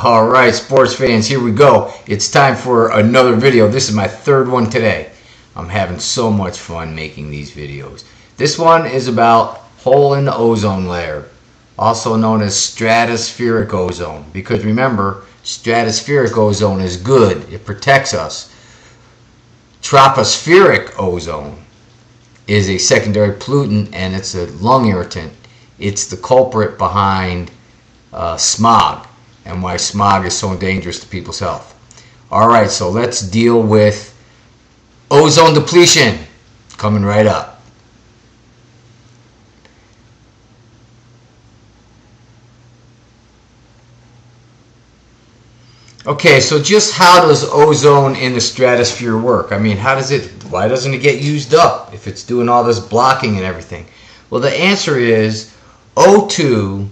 All right, sports fans, here we go. It's time for another video. This is my third one today. I'm having so much fun making these videos. This one is about hole in the ozone layer, also known as stratospheric ozone. Because remember, stratospheric ozone is good. It protects us. Tropospheric ozone is a secondary pollutant and it's a lung irritant. It's the culprit behind smog and why smog is so dangerous to people's health. All right, so let's deal with ozone depletion coming right up. Okay, so just how does ozone in the stratosphere work? I mean, why doesn't it get used up if it's doing all this blocking and everything? Well, the answer is O2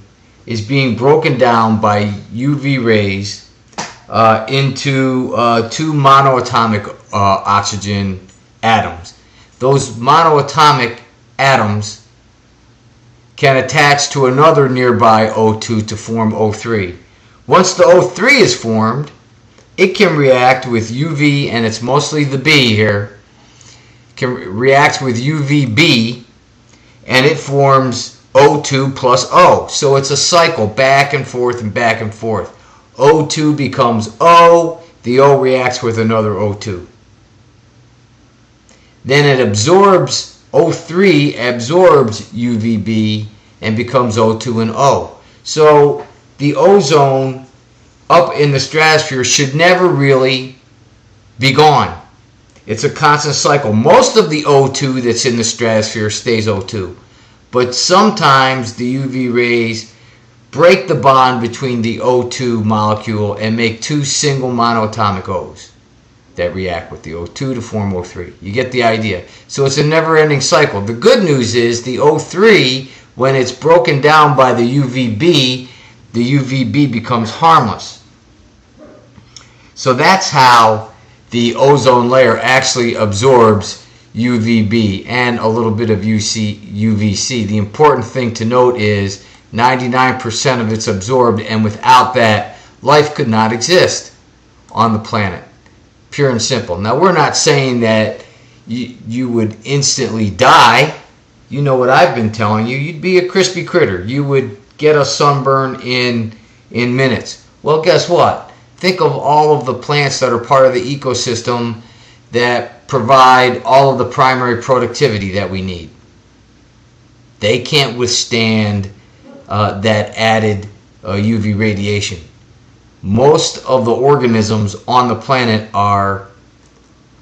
is being broken down by UV rays into two monoatomic oxygen atoms. Those monoatomic atoms can attach to another nearby O2 to form O3. Once the O3 is formed, it can react with UV, and it's mostly the B here, can react with UVB, and it forms O2 plus O. So it's a cycle back and forth and back and forth. O2 becomes O, the O reacts with another O2. Then it absorbs, O3 absorbs UVB and becomes O2 and O. So the ozone up in the stratosphere should never really be gone. It's a constant cycle. Most of the O2 that's in the stratosphere stays O2. But sometimes the UV rays break the bond between the O2 molecule and make two single monoatomic O's that react with the O2 to form O3. You get the idea. So it's a never-ending cycle. The good news is the O3, when it's broken down by the UVB becomes harmless. So that's how the ozone layer actually absorbs UVB and a little bit of UVC. The important thing to note is 99% of it's absorbed, and without that, life could not exist on the planet. Pure and simple. Now, we're not saying that you would instantly die. You know what I've been telling you. You'd be a crispy critter. You would get a sunburn in minutes. Well, guess what? Think of all of the plants that are part of the ecosystem that provide all of the primary productivity that we need. They can't withstand that added UV radiation. Most of the organisms on the planet are,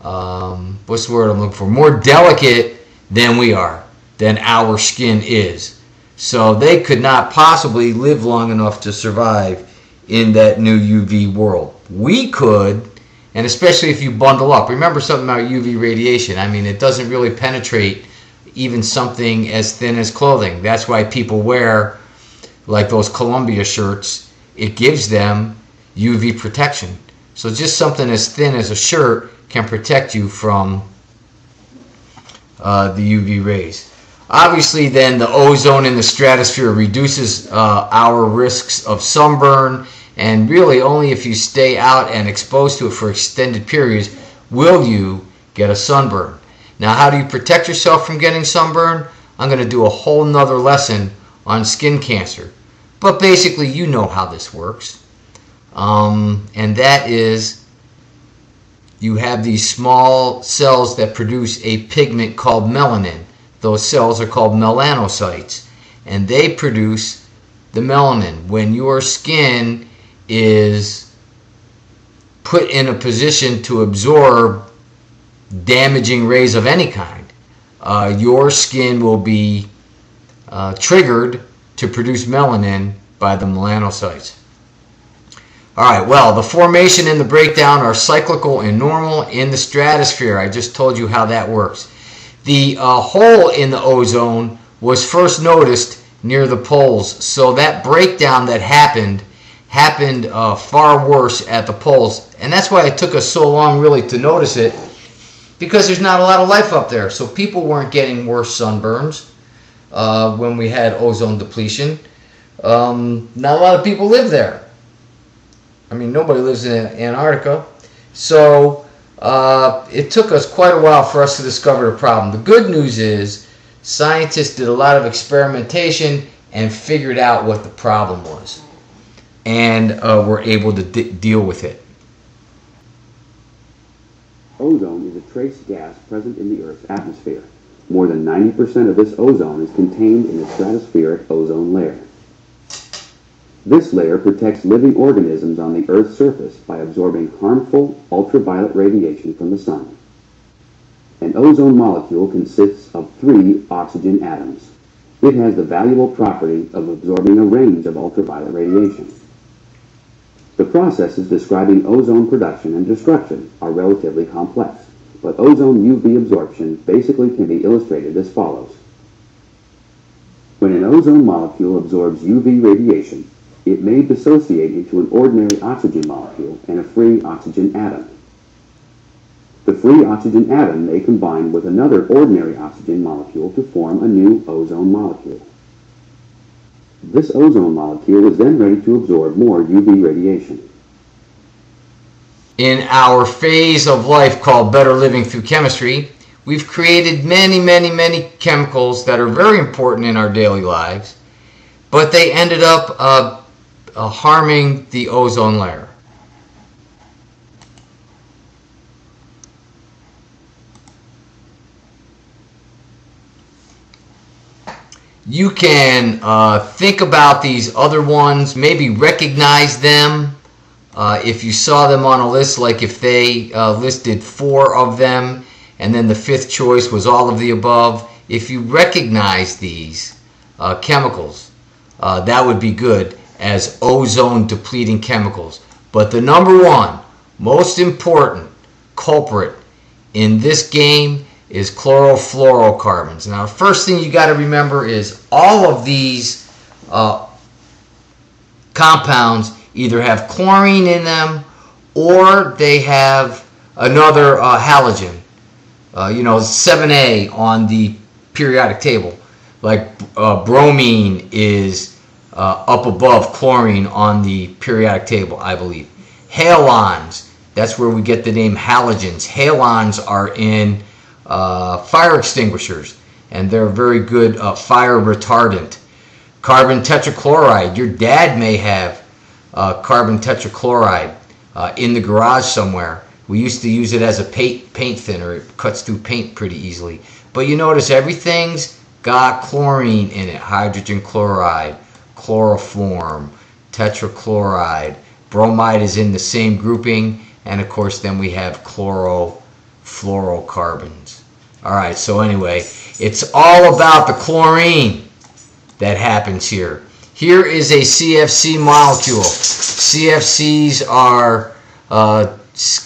what's the word I'm looking for? More delicate than we are, than our skin is. So they could not possibly live long enough to survive in that new UV world. We could, and especially if you bundle up. Remember something about UV radiation. I mean, it doesn't really penetrate even something as thin as clothing. That's why people wear, like those Columbia shirts. It gives them UV protection. So just something as thin as a shirt can protect you from the UV rays. Obviously, then, the ozone in the stratosphere reduces our risks of sunburn, and really only if you stay out and exposed to it for extended periods will you get a sunburn. Now, how do you protect yourself from getting sunburn? I'm going to do a whole nother lesson on skin cancer. But basically, you know how this works. And that is, you have these small cells that produce a pigment called melanin. Those cells are called melanocytes, and they produce the melanin. When your skin is put in a position to absorb damaging rays of any kind, your skin will be triggered to produce melanin by the melanocytes. All right, well, the formation and the breakdown are cyclical and normal in the stratosphere. I just told you how that works. The hole in the ozone was first noticed near the poles, so that breakdown that happened far worse at the poles, and that's why it took us so long really to notice it, because there's not a lot of life up there. So people weren't getting worse sunburns when we had ozone depletion. Not a lot of people live there. I mean, nobody lives in Antarctica. So it took us quite a while for us to discover the problem. The good news is scientists did a lot of experimentation and figured out what the problem was, and were able to deal with it. Ozone is a trace gas present in the Earth's atmosphere. More than 90% of this ozone is contained in the stratospheric ozone layer. This layer protects living organisms on the Earth's surface by absorbing harmful ultraviolet radiation from the sun. An ozone molecule consists of 3 oxygen atoms. It has the valuable property of absorbing a range of ultraviolet radiation. The processes describing ozone production and destruction are relatively complex, but ozone UV absorption basically can be illustrated as follows. When an ozone molecule absorbs UV radiation, it may dissociate into an ordinary oxygen molecule and a free oxygen atom. The free oxygen atom may combine with another ordinary oxygen molecule to form a new ozone molecule. This ozone molecule is then ready to absorb more UV radiation. In our phase of life called Better Living Through Chemistry, we've created many chemicals that are very important in our daily lives, but they ended up harming the ozone layer. You can think about these other ones, maybe recognize them if you saw them on a list, like if they listed 4 of them and then the 5th choice was all of the above. If you recognize these chemicals, that would be good as ozone depleting chemicals. But the number 1 most important culprit in this game is chlorofluorocarbons. Now, the first thing you got to remember is all of these compounds either have chlorine in them or they have another halogen. 7A on the periodic table. Like bromine is up above chlorine on the periodic table, I believe. Halons, that's where we get the name halogens. Halons are in fire extinguishers, and they're a very good fire retardant. Carbon tetrachloride, your dad may have carbon tetrachloride in the garage somewhere. We used to use it as a paint thinner. It cuts through paint pretty easily. But you notice everything's got chlorine in it. Hydrogen chloride, chloroform, tetrachloride. Bromide is in the same grouping. And of course then we have chlorofluorocarbons. Alright, so anyway, it's all about the chlorine that happens here. Here is a CFC molecule. CFCs are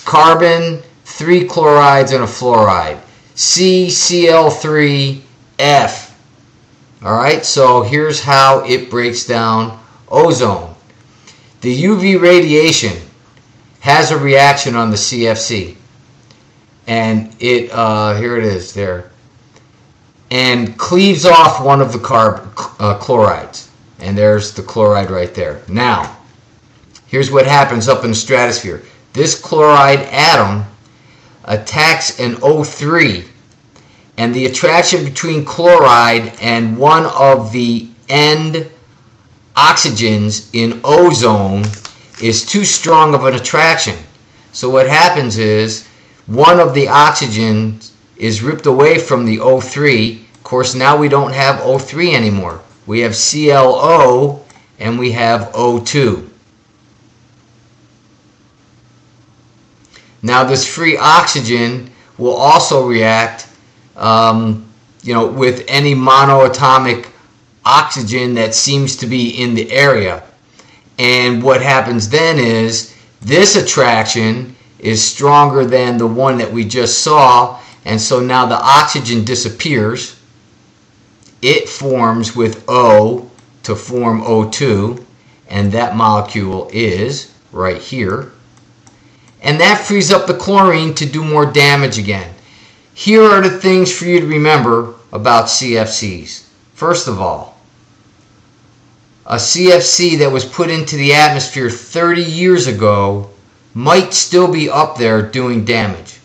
carbon, 3 chlorides, and a fluoride. CCl3F. Alright, so here's how it breaks down ozone. The UV radiation has a reaction on the CFC. And it, here it is there, and cleaves off one of the chlorides. And there's the chloride right there. Now, here's what happens up in the stratosphere. This chloride atom attacks an O3, and the attraction between chloride and one of the end oxygens in ozone is too strong of an attraction. So what happens is one of the oxygens is ripped away from the O3. Of course, now we don't have O3 anymore. We have ClO and we have O2. Now this free oxygen will also react with any monoatomic oxygen that seems to be in the area. And what happens then is this attraction is stronger than the one that we just saw, and so now the oxygen disappears. It forms with O to form O2, and that molecule is right here. And that frees up the chlorine to do more damage again. Here are the things for you to remember about CFCs. First of all, a CFC that was put into the atmosphere 30 years ago might still be up there doing damage.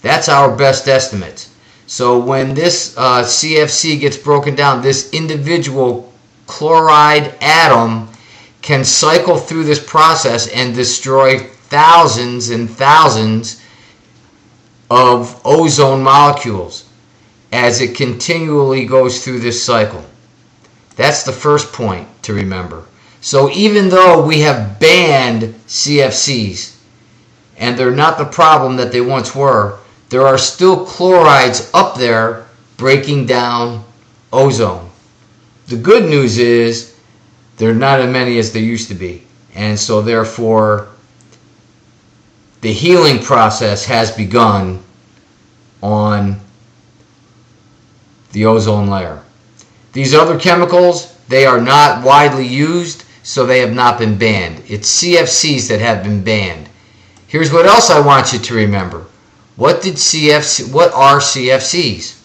That's our best estimates. So when this CFC gets broken down, this individual chloride atom can cycle through this process and destroy thousands and thousands of ozone molecules as it continually goes through this cycle. That's the first point to remember. So even though we have banned CFCs, and they're not the problem that they once were, there are still chlorides up there breaking down ozone. The good news is there are not as many as there used to be. And so therefore, the healing process has begun on the ozone layer. These other chemicals, they are not widely used, so they have not been banned. It's CFCs that have been banned. Here's what else I want you to remember. What are CFCs?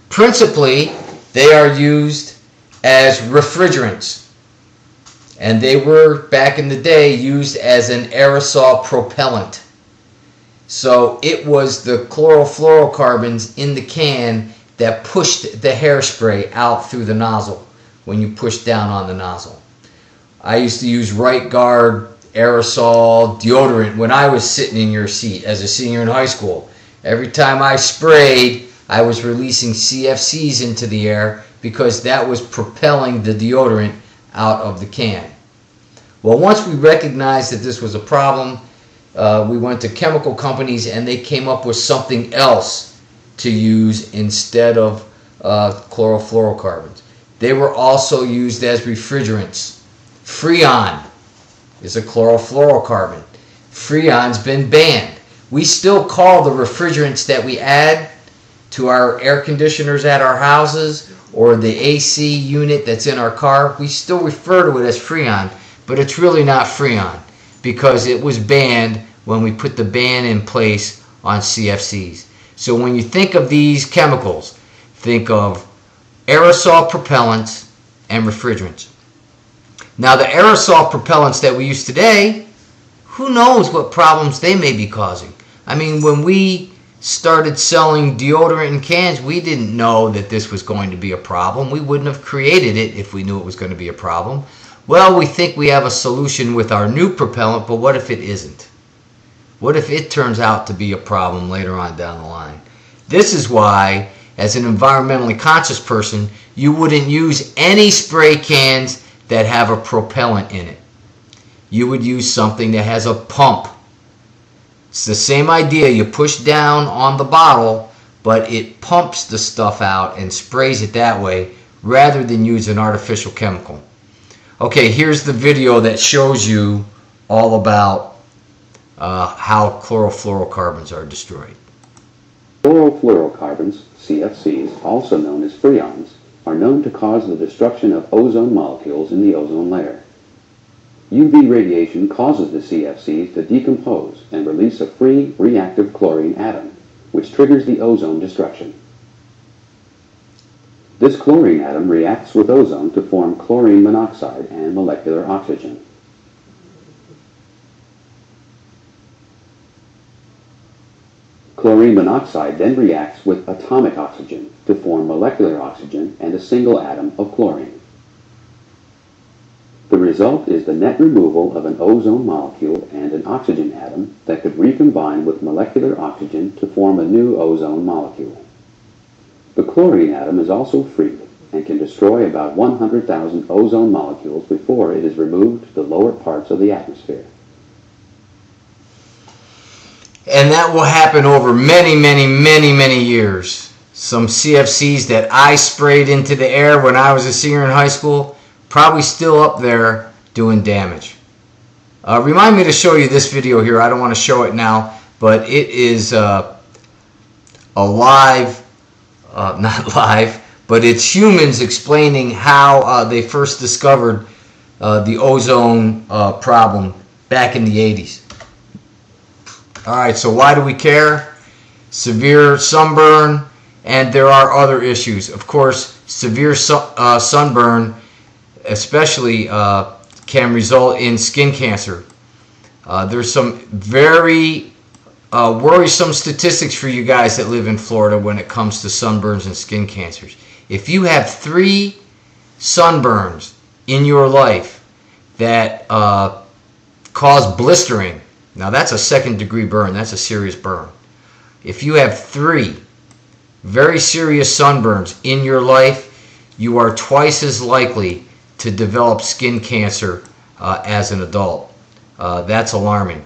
Principally, they are used as refrigerants. And they were, back in the day, used as an aerosol propellant. So it was the chlorofluorocarbons in the can that pushed the hairspray out through the nozzle when you push down on the nozzle. I used to use Right Guard aerosol deodorant when I was sitting in your seat as a senior in high school. Every time I sprayed, I was releasing CFCs into the air because that was propelling the deodorant out of the can. Well, once we recognized that this was a problem, we went to chemical companies and they came up with something else to use instead of chlorofluorocarbons. They were also used as refrigerants. Freon is a chlorofluorocarbon. Freon's been banned. We still call the refrigerants that we add to our air conditioners at our houses or the AC unit that's in our car, we still refer to it as Freon, but it's really not Freon because it was banned when we put the ban in place on CFCs. So when you think of these chemicals, think of aerosol propellants and refrigerants. Now the aerosol propellants that we use today, who knows what problems they may be causing. I mean, when we started selling deodorant in cans, we didn't know that this was going to be a problem. We wouldn't have created it if we knew it was going to be a problem. Well, we think we have a solution with our new propellant, but what if it isn't? What if it turns out to be a problem later on down the line? This is why, as an environmentally conscious person, you wouldn't use any spray cans that have a propellant in it. You would use something that has a pump. It's the same idea. You push down on the bottle, but it pumps the stuff out and sprays it that way rather than use an artificial chemical. Okay, here's the video that shows you all about how chlorofluorocarbons are destroyed. Chlorofluorocarbons, CFCs, also known as freons, are known to cause the destruction of ozone molecules in the ozone layer. UV radiation causes the CFCs to decompose and release a free reactive chlorine atom, which triggers the ozone destruction. This chlorine atom reacts with ozone to form chlorine monoxide and molecular oxygen. Chlorine monoxide then reacts with atomic oxygen to form molecular oxygen and a single atom of chlorine. The result is the net removal of an ozone molecule and an oxygen atom that could recombine with molecular oxygen to form a new ozone molecule. The chlorine atom is also free and can destroy about 100,000 ozone molecules before it is removed to the lower parts of the atmosphere. And that will happen over many years. Some CFCs that I sprayed into the air when I was a senior in high school, probably still up there doing damage. Remind me to show you this video here. I don't want to show it now, but it is a live, not live, but it's humans explaining how they first discovered the ozone problem back in the 80s. Alright, so why do we care? Severe sunburn, and there are other issues. Of course, severe sunburn especially can result in skin cancer. There's some very worrisome statistics for you guys that live in Florida when it comes to sunburns and skin cancers. If you have 3 sunburns in your life that cause blistering, now that's a 2nd-degree burn. That's a serious burn. If you have 3 very serious sunburns in your life, you are twice as likely to develop skin cancer as an adult. That's alarming.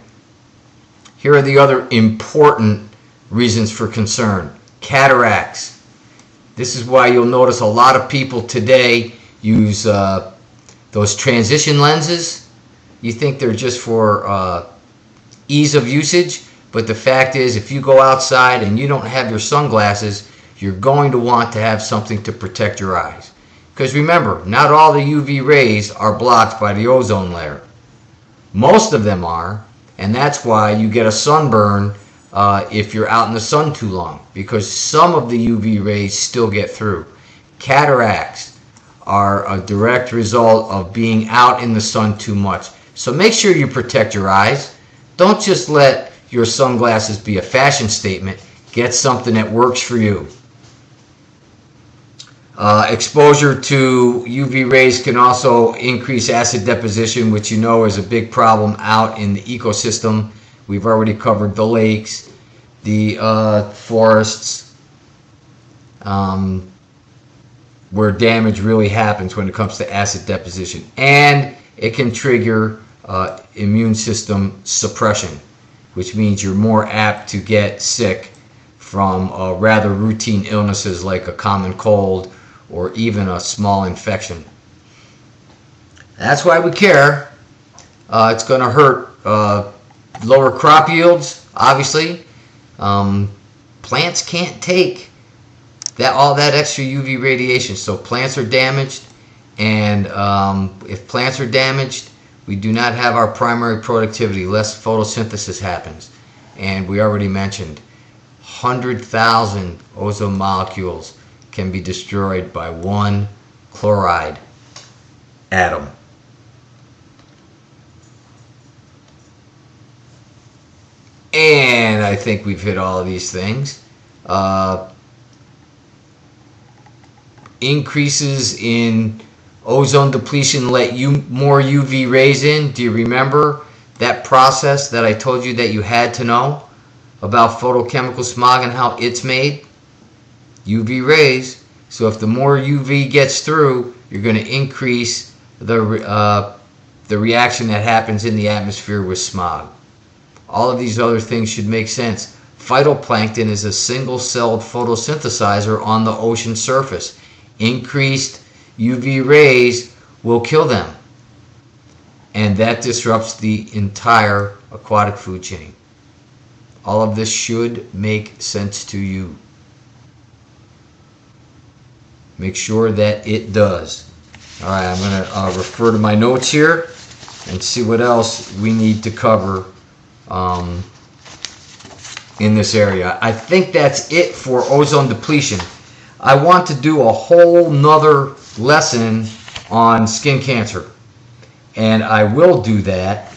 Here are the other important reasons for concern. Cataracts. This is why you'll notice a lot of people today use those transition lenses. You think they're just for ease of usage, but the fact is, if you go outside and you don't have your sunglasses, you're going to want to have something to protect your eyes. Because remember, not all the UV rays are blocked by the ozone layer. Most of them are, and that's why you get a sunburn if you're out in the sun too long, because some of the UV rays still get through. Cataracts are a direct result of being out in the sun too much. So make sure you protect your eyes. Don't just let your sunglasses be a fashion statement. Get something that works for you. Exposure to UV rays can also increase acid deposition, which you know is a big problem out in the ecosystem. We've already covered the lakes, the forests, where damage really happens when it comes to acid deposition. And it can trigger immune system suppression, which means you're more apt to get sick from rather routine illnesses like a common cold or even a small infection. That's why we care. It's going to hurt lower crop yields, obviously. Plants can't take all that extra UV radiation, so plants are damaged, and if plants are damaged, we do not have our primary productivity. Less photosynthesis happens, and we already mentioned 100,000 ozone molecules can be destroyed by 1 chloride atom. And I think we've hit all of these things. Increases in ozone depletion let more UV rays in. Do you remember that process that I told you that you had to know about photochemical smog and how it's made? UV rays. So if the more UV gets through, you're going to increase the reaction that happens in the atmosphere with smog. All of these other things should make sense. Phytoplankton is a single-celled photosynthesizer on the ocean surface. Increased UV rays will kill them, and that disrupts the entire aquatic food chain. All of this should make sense to you. Make sure that it does. All right, I'm going to refer to my notes here and see what else we need to cover in this area. I think that's it for ozone depletion. I want to do a whole nother lesson on skin cancer, and I will do that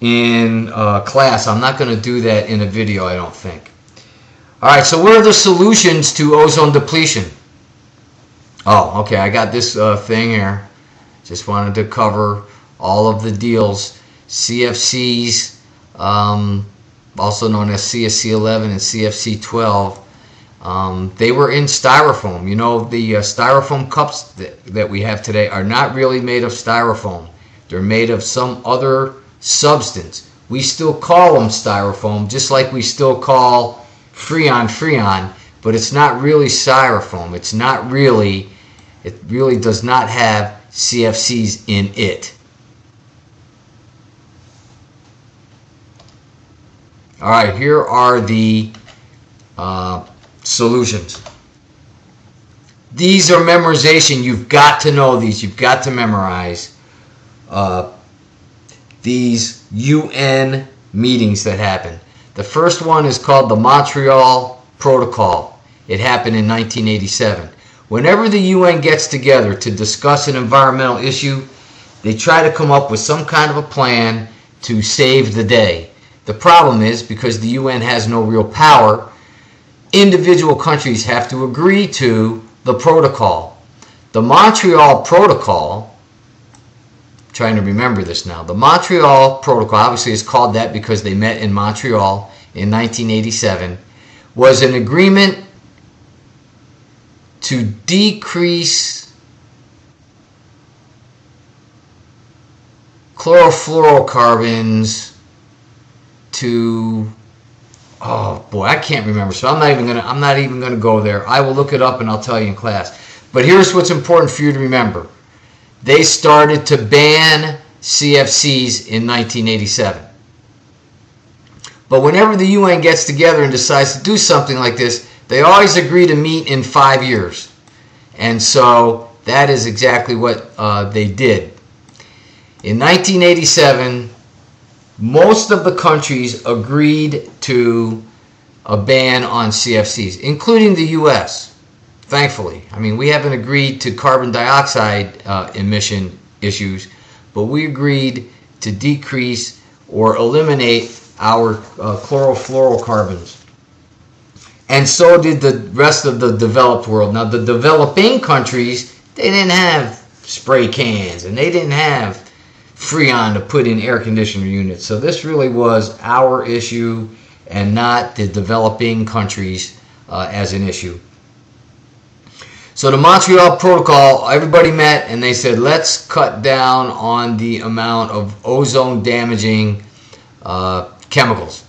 in class. I'm not going to do that in a video, I don't think. All right, so what are the solutions to ozone depletion? Oh, okay, I got this thing here. Just wanted to cover all of the deals. CFCs, also known as CFC11 and CFC12, they were in styrofoam. You know, the styrofoam cups that we have today are not really made of styrofoam. They're made of some other substance. We still call them styrofoam, just like we still call Freon, but it's not really styrofoam. It really does not have CFCs in it. All right, here are the solutions. These are memorization. You've got to know these. You've got to memorize these UN meetings that happen. The first one is called the Montreal Protocol. It happened in 1987. Whenever the UN gets together to discuss an environmental issue, they try to come up with some kind of a plan to save the day. The problem is, because the UN has no real power, individual countries have to agree to the protocol. The Montreal Protocol, I'm trying to remember this now, the Montreal Protocol, obviously it's called that because they met in Montreal in 1987, was an agreement to decrease chlorofluorocarbons to, oh boy, I can't remember, so I'm not even gonna go there. I will look it up and I'll tell you in class. But here's what's important for you to remember. They started to ban CFCs in 1987. But whenever the UN gets together and decides to do something like this, they always agree to meet in 5 years. And so that is exactly what they did. In 1987, most of the countries agreed to a ban on CFCs, including the U.S., thankfully. I mean, we haven't agreed to carbon dioxide emission issues, but we agreed to decrease or eliminate our chlorofluorocarbons. And so did the rest of the developed world. Now, the developing countries, they didn't have spray cans and they didn't have Freon to put in air conditioner units. So this really was our issue and not the developing countries as an issue. So the Montreal Protocol, everybody met and they said, let's cut down on the amount of ozone damaging chemicals.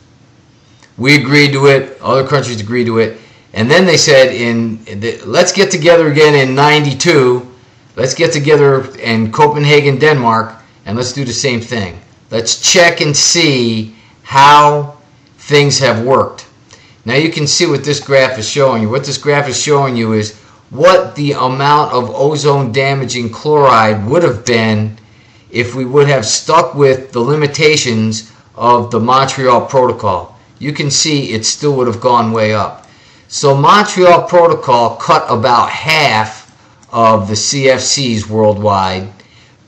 We agreed to it, other countries agreed to it, and then they said, let's get together again in 92, let's get together in Copenhagen, Denmark, and let's do the same thing. Let's check and see how things have worked. Now you can see what this graph is showing you. What this graph is showing you is what the amount of ozone damaging chloride would have been if we would have stuck with the limitations of the Montreal Protocol. You can see it still would have gone way up. So Montreal Protocol cut about half of the CFCs worldwide,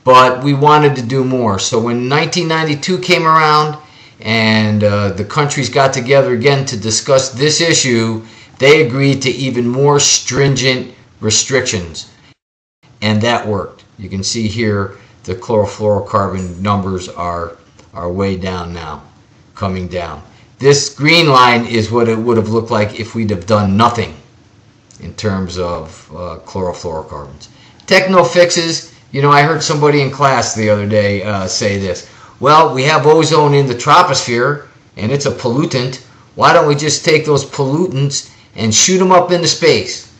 but we wanted to do more. So when 1992 came around and the countries got together again to discuss this issue, they agreed to even more stringent restrictions, and that worked. You can see here the chlorofluorocarbon numbers are way down now, coming down. This green line is what it would have looked like if we'd have done nothing in terms of chlorofluorocarbons. Techno fixes, you know, I heard somebody in class the other day say this. Well, we have ozone in the troposphere and it's a pollutant. Why don't we just take those pollutants and shoot them up into space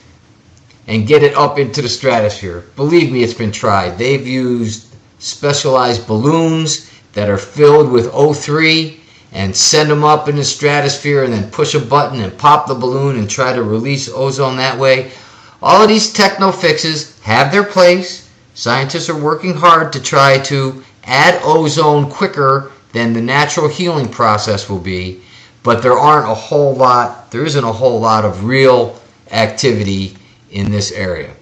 and get it up into the stratosphere? Believe me, it's been tried. They've used specialized balloons that are filled with O3 and send them up in the stratosphere and then push a button and pop the balloon and try to release ozone that way. All of these techno fixes have their place. Scientists are working hard to try to add ozone quicker than the natural healing process will be, but there isn't a whole lot of real activity in this area.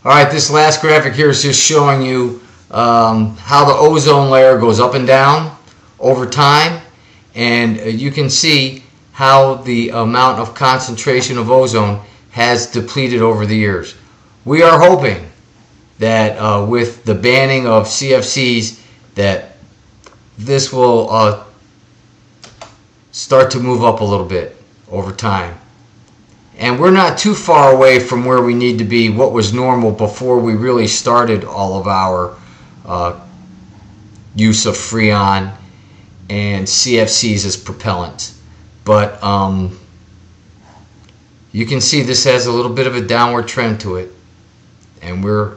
All right, this last graphic here is just showing you how the ozone layer goes up and down over time, and you can see how the amount of concentration of ozone has depleted over the years. We are hoping that with the banning of CFCs that this will start to move up a little bit over time. And we're not too far away from where we need to be, what was normal before we really started all of our use of Freon and CFCs as propellants. But you can see this has a little bit of a downward trend to it, and we're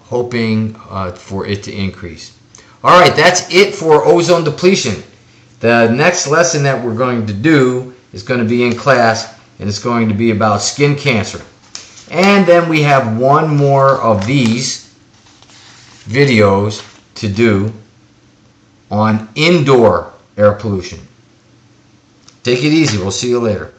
hoping for it to increase. All right, that's it for ozone depletion. The next lesson that we're going to do is going to be in class, and it's going to be about skin cancer. And then we have one more of these videos to do on indoor air pollution. Take it easy. We'll see you later.